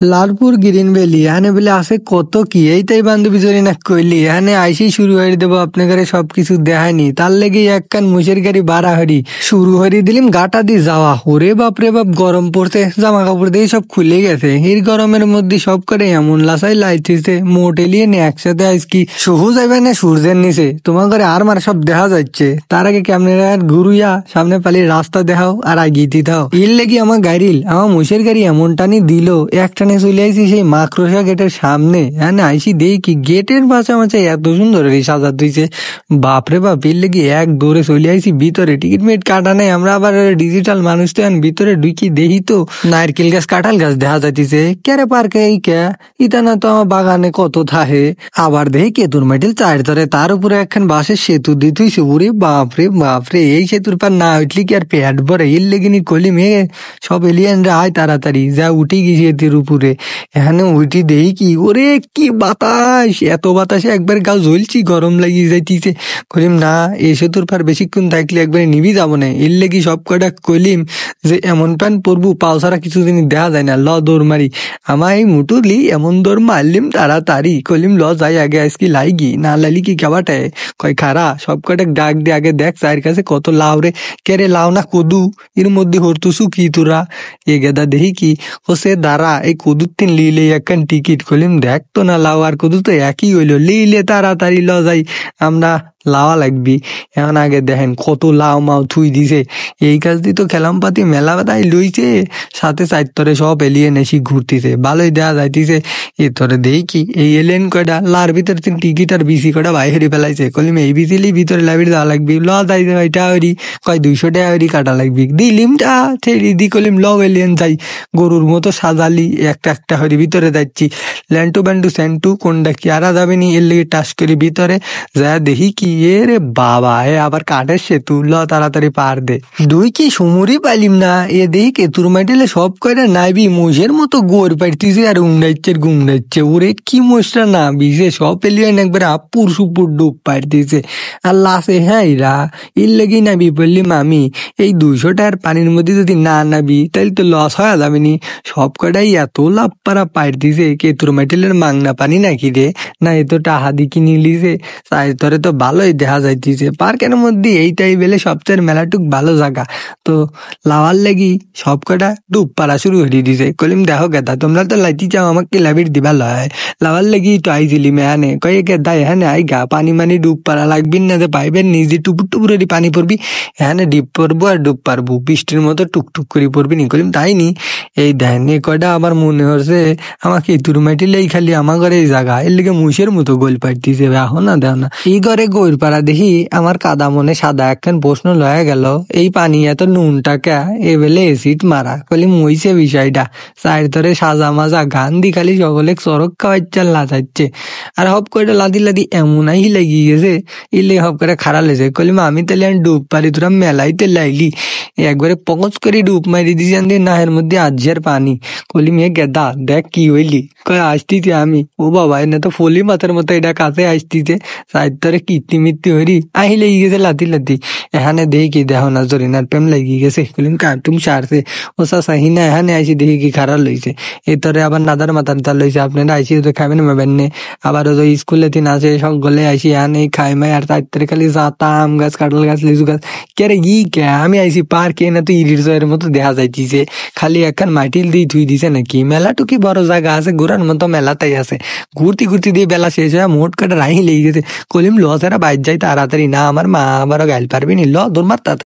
Lalpur green valley এখানে বলে আছে কত কি এইটাই বান্ধবী জরি না কইলি এখানে আইসি শুরু হয়ে দেবো আপনাকে সবকিছু দেখায়নি তার লেগে এক কান মুসের গাড়ি বাড়া হরি শুরু হরি দিলিম গাটা দিয়ে যাওয়া ওরে বাপ রে বাপ গরম পড়ছে জামা কাপড় দিয়ে সব খুলে গেছে এই গরমের মধ্যে সব করে এমন লাসাই লাইতেছে মোটেলিয়ে নে একসাথে আজকি সহু যাইবে না সূর্যের নিচে তোমার ঘরে আর মার সব দেখা যাচ্ছে তার আগে কেমন ঘুরুইয়া সামনে পালিয়ে রাস্তা দেখাও আর আগিয়ে দিতাও এর লেগে আমার গাড়িল আমার মুসের গাড়ি এমন টানি দিল একটা চলে আইসি সেই মাকড়সা গেটের সামনে হ্যাঁ আইসি দেখি গেটের মাঝে এত সুন্দর সাজা দিয়েছে বাপরে বাপ এর লেগে এক দৌড়ে চলে আইসি ভিতরে টিকিট মিট কাটা নাই আমরা আবার ডিজিটাল মানুষ তো ভিতরে ঢুকি দেখি তো নারকেল গাছ কাঁঠাল গাছ দেখা যাইতেছে ক্যারে পার্কে এই কে ইতা না তো আমার বাগানে কত থাহে আবার দেখি কেতুর মাইটেল চার ধরে তার উপরে একখান বাঁশের সেতু দিতেছে ওরে বাপরে বাপরে এই সেতুর পার না উঠলি কি আর পেট ভরে এর লেগে নি কলি মেয়ে সব এলিয়ানরা আয় তাড়াতাড়ি যা উঠে গেছি এদের উপরে এখানে উঠি দেই কি ওরে কি বাতাস এত বাতাসে একবার গাও জ্বলছি গরম লাগিয়ে যাইতিছে কলিম না এসে তোর পার বেশিক্ষণ থাকলে একবারে নিবি যাবো না এর লেগে সব কটা কলিম যে এমন প্যান্ট পরবো পাও ছাড়া কিছু দিন দেখা যায় না ল দৌড় মারি আমার এই মুটুলি এমন দৌড় মারলিম তাড়াতাড়ি কলিম ল যাই আগে আজকে লাইগি না লাইলি কি খাবাটায় কয় খারা সব কটা ডাক দিয়ে আগে দেখ চায়ের কাছে কত লাউ রে কেরে লাউ না কদু এর মধ্যে হরতুসু কি তোরা এ গেদা দেখি কি ও সে দাঁড়া এই কদুর তিন লিলে একখান টিকিট কলিম দেখ তো না লাউ আর কদু তো একই হইলো লিলে তাড়াতাড়ি ল যাই আমরা লাওয়া লাগবি এখন আগে দেখেন কত লাউ মাও থুই দিছে এই কাজ দিয়ে তো খেলাম পাতি মেলা তাই লইছে সাথে চারতরে সব এলিয়েন এসি ঘুরতিছে ভালোই দেওয়া যাইতিছে এ তোরে দেই কি এই এলিয়েন কয়টা লার ভিতরে তিন টিকিট আর বিসি কয়টা বাইরে ফেলাইছে কলিম এই বিসিলি ভিতরে লাইব্রেরি দেওয়া লাগবি ল যাই এটা হরি কয় 200 টাকা হরি কাটা লাগবি দিলিমটা ঠেলি দি কলিম ল এলিয়েন যাই গরুর মতো সাজালি একটা একটা হরি ভিতরে যাচ্ছি ল্যান্টু ব্যান্টু স্যান্টু কোনটা কি আরা যাবে নি এর লেগে টাস করি ভিতরে যা দেখি কি এ রে বাবা এ আবার কাঠের সেতু ল তাড়াতাড়ি পার দে দুই কি সুমুরি পাইলিম না এ দেখি কেতুর মাইটেলে সব কয়টা নাইবি মোষের মতো গোর পাইতেছে আর গুংড়াচ্ছে ওরে কি মোষটা না বিছে সব এলিয়ান একবার আপুর সুপুর ডুব পাইতেছে আর লাসে হ্যাঁ এরা এর লেগেই নাবি বললিম আমি এই 200 টাকার পানির মধ্যে যদি না নাবি তাহলে তো লস হয়ে যাবে নি সব কটাই এত লাভ পারা পাইতেছে কেতুর মাইটেলের মাংনা পানি নাকি রে না এ তো টাহা দি কিনি লিছে ধরে তো ভালোই দেখা যাইতেছে পার্কের মধ্যে এইটাই বেলে সবচেয়ে মেলাটুক ভালো জায়গা তো লাওয়ার লাগি সব কটা ডুব পাড়া শুরু হয়ে দিছে কলিম দেখো গেদা তোমরা তো লাইতি চাও আমাকে লাভির দিবা লয় লাওয়ার লাগি তো আইছিলি মেহানে কয়ে গেদা এখানে আই গা পানি মানি ডুব পাড়া লাগবি না যে পাইবেন নিজে টুপুর টুপুরেরই পানি পড়বি এখানে ডিপ পড়বো আর ডুব পারবো বৃষ্টির মতো টুকটুক করে পড়বি নি কলিম তাই নি এই দেন এ কয়টা আমার মনে হচ্ছে আমাকে তুর মাইটিলেই খালি আমার ঘরে এই জায়গা এর লিগে মুষের মতো গোল পাইতেছে এখন না দেও না এই ঘরে গোল পাড়া দেখি আমার কাদা মনে সাদা একখান প্রশ্ন লয়ে গেল এই পানি এত নুনটা কে এ বেলে এসিড মারা কলি মইছে বিষয়টা চায়ের ধরে সাজা মাজা গান দি খালি সকলে চরক খাওয়াইচাল লাচাচ্ছে আর হব কয়টা লাদি লাদি এমন আই লাগি গেছে ইলে হব করে খারাপ লেছে কলিম আমি তাহলে ডুব পারি তোরা মেলাইতে লাইলি একবারে পকচ করে ডুব মারি দিছি আন নাহের মধ্যে আজিয়ার পানি কলিম এ গেদা দেখ কি হইলি কয় আসতিছে আমি ও বাবা এনে তো ফলি মাথার মতো এটা কাছে আসতিছে চায়ের ধরে কীর্তি মিত্তি হরি আহি লেগে গেছে লাতি লাতি এখানে দেখি কি দেখো না জরিনার প্রেম লেগে গেছে কলিম কার্টুন সারছে ও সাহি না এখানে আইসি দেখি কি খারাপ লইছে এতরে আবার নাদার মাথার তার লইছে আপনারা আইসি তো খাবেন মেবেন নে আবার ওই স্কুলে তিন আছে সকলে আইসি এখানে খাই মাই আর তার খালি জাতা আম গাছ কাঁঠাল গাছ লিচু গাছ কে রে ই কে আমি আইসি পার্কে না তো ইলির মতো দেখা যাইতিছে খালি একখান মাটিল দিয়ে ধুই দিছে নাকি মেলাটুকি বড় জায়গা আছে ঘুরার মতো মেলাতেই আছে ঘুরতে ঘুরতে দিয়ে বেলা শেষ হয়ে মোট কাটা রাহি লেগে গেছে কলিম লসেরা বাইর যাই তাড়াতাড়ি না আমার মা আবারও গাইল পারবি নি ল দৌড় মার